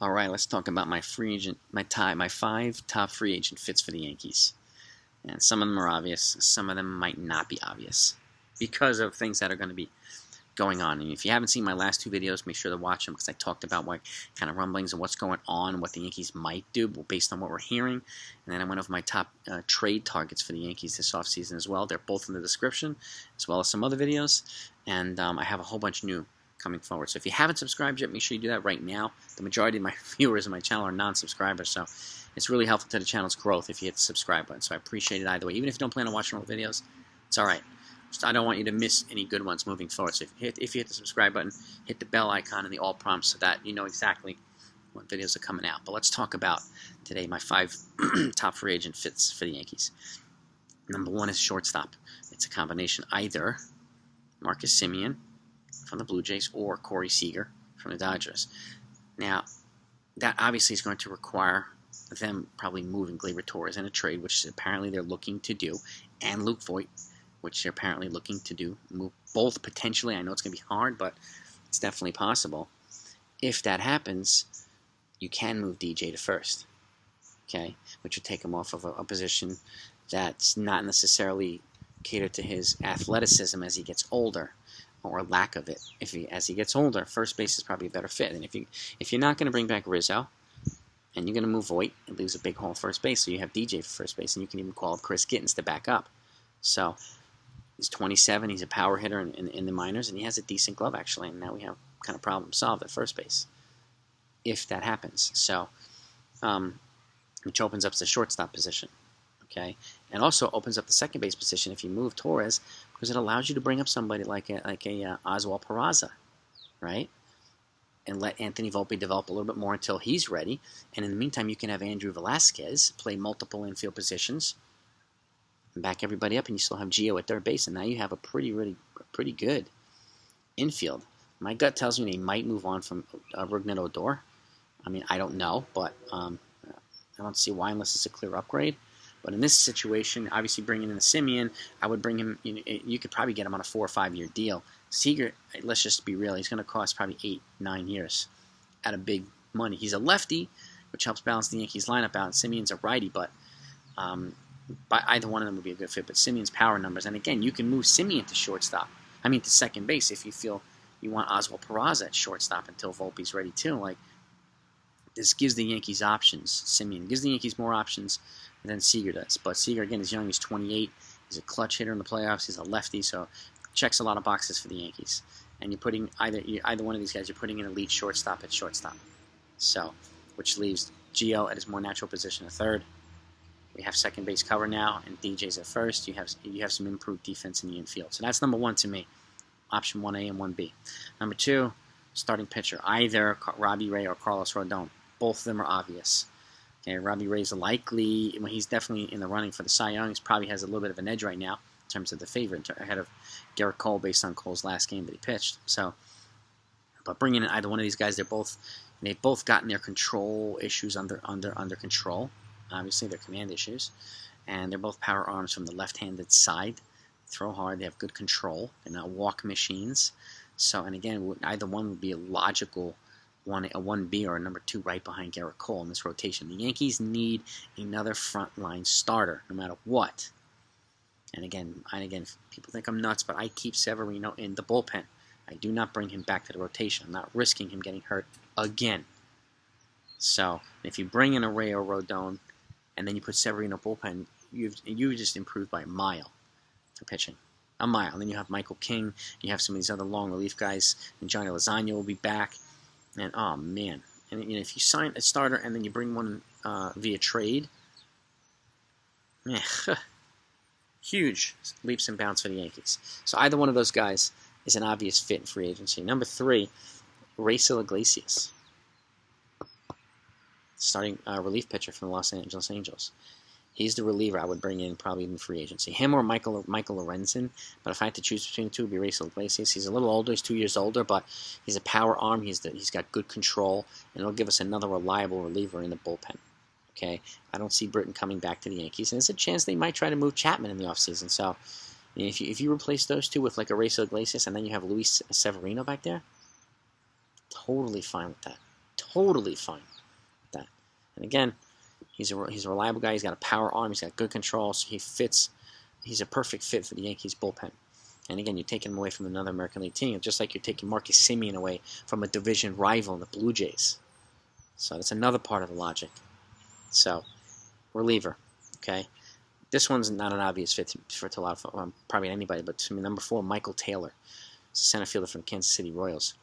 All right, let's talk about my free agent, my 5 top free agent fits for the Yankees. And some of them are obvious, some of them might not be obvious because of things that are going to be going on. And if you haven't seen my last 2 videos, make sure to watch them because I talked about what kind of rumblings and what's going on, what the Yankees might do based on what we're hearing. And then I went over my top trade targets for the Yankees this offseason as well. They're both in the description, as well as some other videos. And I have a whole bunch new coming forward. So if you haven't subscribed yet, make sure you do that right now. The majority of my viewers on my channel are non-subscribers, so it's really helpful to the channel's growth if you hit the subscribe button. So I appreciate it either way. Even if you don't plan on watching all the videos, it's all right. Just, I don't want you to miss any good ones moving forward. So if you hit the subscribe button, hit the bell icon and the all prompts so that you know exactly what videos are coming out. But let's talk about today my 5 top free agent fits for the Yankees. Number 1 is shortstop. It's a combination either Marcus Semien from the Blue Jays or Corey Seager from the Dodgers. Now, that obviously is going to require them probably moving Gleyber Torres in a trade, which apparently they're looking to do, and Luke Voit, which they're apparently looking to do. Move both potentially. I know it's going to be hard, but it's definitely possible. If that happens, you can move DJ to first, okay, which would take him off of a position that's not necessarily catered to his athleticism as he gets older, or lack of it. As he gets older, first base is probably a better fit. And if you're not going to bring back Rizzo, and you're going to move Voit, it leaves a big hole at first base, so you have DJ for first base, and you can even call up Chris Gittens to back up. So he's 27, he's a power hitter in the minors, and he has a decent glove actually, and now we have kind of problem solved at first base, if that happens. So, which opens up the shortstop position, okay, and also opens up the second base position if you move Torres, because it allows you to bring up somebody like a Oswald Peraza, right? And let Anthony Volpe develop a little bit more until he's ready. And in the meantime, you can have Andrew Velazquez play multiple infield positions and back everybody up, and you still have Gio at third base. And now you have a pretty good infield. My gut tells me they might move on from Rougned Odor. I mean, I don't know, but I don't see why unless it's a clear upgrade. But in this situation, obviously bringing in the Semien, I would bring him, you could probably get him on a 4 or 5 year deal. Seager, let's just be real, he's going to cost probably 8, 9 years at a big money. He's a lefty, which helps balance the Yankees lineup out. Semien's a righty, but either one of them would be a good fit. But Semien's power numbers, and again, you can move Semien to second base if you feel you want Oswald Peraza at shortstop until Volpe's ready too. Like, this gives the Yankees options. Semien gives the Yankees more options than Seager does. But Seager, again, is young. He's 28. He's a clutch hitter in the playoffs. He's a lefty, so checks a lot of boxes for the Yankees. And you're putting either one of these guys, you're putting an elite shortstop at shortstop. So, which leaves Gio at his more natural position at third. We have second base cover now, and DJ's at first. You have some improved defense in the infield. So that's number 1 to me. Option 1A and 1B. Number 2, starting pitcher. Either Robbie Ray or Carlos Rodon. Both of them are obvious. Okay, Robbie Ray's likely, well, he's definitely in the running for the Cy Young. He probably has a little bit of an edge right now in terms of the favorite ahead of Garrett Cole based on Cole's last game that he pitched. So, but bringing in either one of these guys, they've both gotten their control issues under control. Obviously, their command issues, and they're both power arms from the left-handed side. Throw hard. They have good control. They're not walk machines. So, and again, either one would be a logical a 1B or a number 2 right behind Garrett Cole in this rotation. The Yankees need another frontline starter, no matter what. And again, people think I'm nuts, but I keep Severino in the bullpen. I do not bring him back to the rotation. I'm not risking him getting hurt again. So, if you bring in a Ray or Rodon, and then you put Severino bullpen, you just improved by a mile for pitching. A mile. And then you have Michael King. You have some of these other long relief guys. And Johnny Lozano will be back. And, oh, man. And if you sign a starter and then you bring one via trade, huge leaps and bounds for the Yankees. So either one of those guys is an obvious fit in free agency. Number 3, Raisel Iglesias. Starting relief pitcher from the Los Angeles Angels. He's the reliever I would bring in probably in free agency. Him or Michael Lorenzen. But if I had to choose between the two, it would be Raisel Iglesias. He's a little older. He's 2 years older, but he's a power arm. He's got good control, and it'll give us another reliable reliever in the bullpen. Okay, I don't see Britton coming back to the Yankees, and there's a chance they might try to move Chapman in the offseason. So, if you replace those two with like a Raisel Iglesias, and then you have Luis Severino back there, totally fine with that. totally fine with that. And again, he's a reliable guy. He's got a power arm. He's got good control. So he fits. He's a perfect fit for the Yankees bullpen. And again, you're taking him away from another American League team, just like you're taking Marcus Semien away from a division rival, the Blue Jays. So that's another part of the logic. So, reliever, okay? This one's not an obvious fit for a lot of probably anybody, but to me, number 4, Michael Taylor, center fielder from the Kansas City Royals.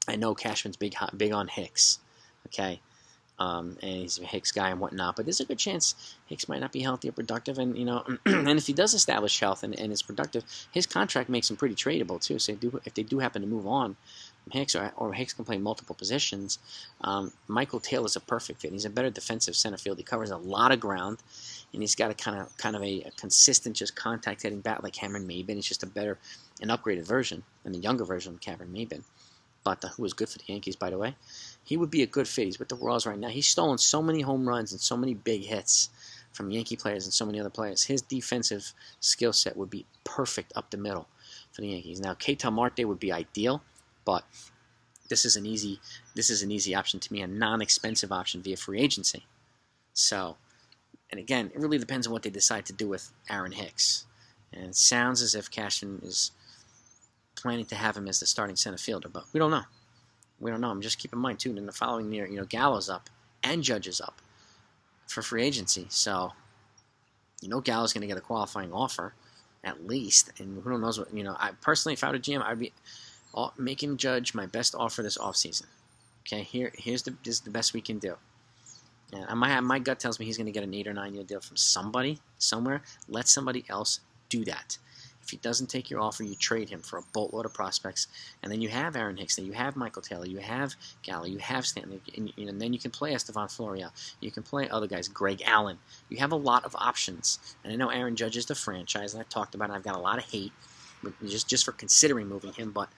I know Cashman's big on Hicks, okay? And he's a Hicks guy and whatnot, but there's a good chance Hicks might not be healthy or productive, and and if he does establish health and is productive, his contract makes him pretty tradable too. So if they do happen to move on from Hicks, or Hicks can play multiple positions, Michael Taylor's a perfect fit. He's a better defensive center field. He covers a lot of ground, and he's got a kind of a consistent, just contact hitting bat like Cameron Maybin. He's just an upgraded version and a younger version of Cameron Maybin. But who was good for the Yankees, by the way. He would be a good fit. He's with the Royals right now. He's stolen so many home runs and so many big hits from Yankee players and so many other players. His defensive skill set would be perfect up the middle for the Yankees. Now, Keita Marte would be ideal, but this is an easy option to me, a non-expensive option via free agency. So, and again, it really depends on what they decide to do with Aaron Hicks. And it sounds as if Cashman is planning to have him as the starting center fielder, but we don't know. We don't know. I'm just keep in mind, too, in the following year, Gallo's up and Judge is up for free agency. So, Gallo's going to get a qualifying offer, at least. And who knows what, I personally, if I were a GM, I'd be making Judge my best offer this offseason. Okay, this is the best we can do. And my gut tells me he's going to get an 8 or 9 year deal from somebody, somewhere. Let somebody else do that. If he doesn't take your offer, you trade him for a boatload of prospects, and then you have Aaron Hicks, then you have Michael Taylor, you have Gallo, you have Stanton, and then you can play Estevan Florial, you can play other guys, Greg Allen. You have a lot of options, and I know Aaron Judge is the franchise, and I've talked about it. I've got a lot of hate just for considering moving him, but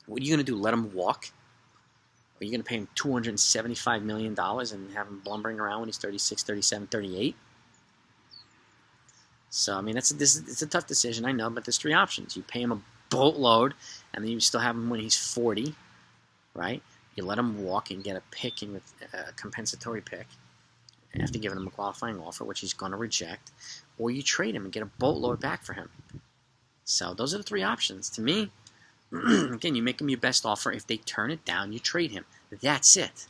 what are you going to do? Let him walk? Are you going to pay him $275 million and have him blumbering around when he's 36, 37, 38? So, it's a tough decision, I know, but there's 3 options. You pay him a boatload, and then you still have him when he's 40, right? You let him walk and get a pick and with a compensatory pick after giving him a qualifying offer, which he's going to reject, or you trade him and get a boatload back for him. So those are the 3 options. To me, again, you make him your best offer. If they turn it down, you trade him. That's it.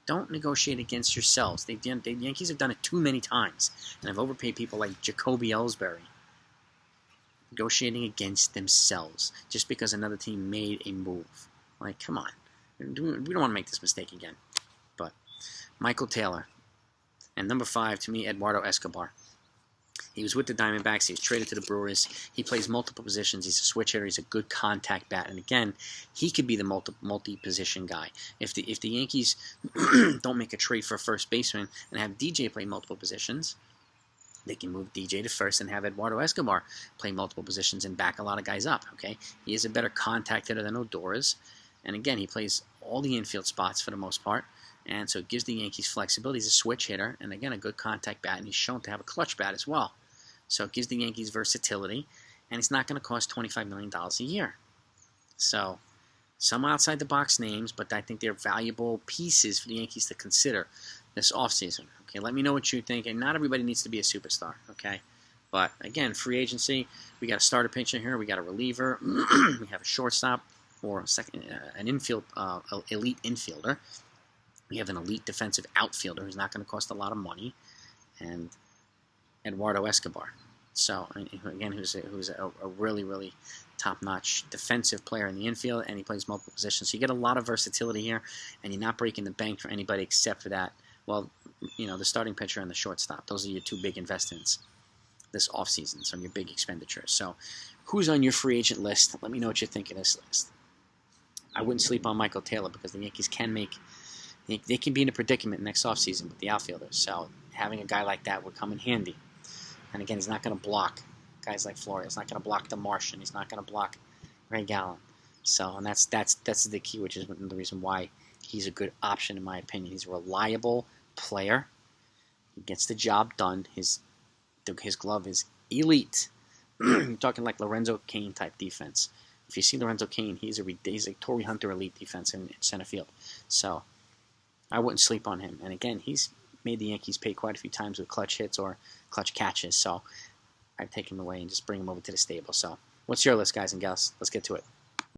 Don't negotiate against yourselves. The Yankees have done it too many times, and have overpaid people like Jacoby Ellsbury. Negotiating against themselves just because another team made a move. Like, come on. We don't want to make this mistake again. But Michael Taylor. And number 5, to me, Eduardo Escobar. He was with the Diamondbacks. He was traded to the Brewers. He plays multiple positions. He's a switch hitter. He's a good contact bat. And again, he could be the multi-position guy. If the Yankees don't make a trade for a first baseman and have DJ play multiple positions, they can move DJ to first and have Eduardo Escobar play multiple positions and back a lot of guys up. Okay, he is a better contact hitter than Odor's. And again, he plays all the infield spots for the most part. And so it gives the Yankees flexibility. He's a switch hitter, and again, a good contact bat, and he's shown to have a clutch bat as well. So it gives the Yankees versatility, and it's not going to cost $25 million a year. So some outside-the-box names, but I think they're valuable pieces for the Yankees to consider this offseason. Okay, let me know what you think, and not everybody needs to be a superstar, okay? But again, free agency, we got a starter pitcher here, we got a reliever, we have a shortstop, or an infield, elite infielder. We have an elite defensive outfielder who's not going to cost a lot of money, and Eduardo Escobar. So, again, who's a really, really top-notch defensive player in the infield, and he plays multiple positions. So you get a lot of versatility here, and you're not breaking the bank for anybody except for that. Well, the starting pitcher and the shortstop. Those are your 2 big investments this offseason, so your big expenditures. So who's on your free agent list? Let me know what you think of this list. I wouldn't sleep on Michael Taylor because the Yankees they can be in a predicament next offseason with the outfielders. So having a guy like that would come in handy. And again, he's not going to block guys like Florial. He's not going to block the Martian. He's not going to block Greg Allen. So, and that's the key, which is the reason why he's a good option in my opinion. He's a reliable player. He gets the job done. His glove is elite. You're talking like Lorenzo Cain type defense. If you see Lorenzo Cain, he's a Torrey Hunter elite defense in center field. So I wouldn't sleep on him. And again, he's made the Yankees pay quite a few times with clutch hits or clutch catches. So I'd take him away and just bring him over to the stable. So what's your list, guys and gals? Let's get to it.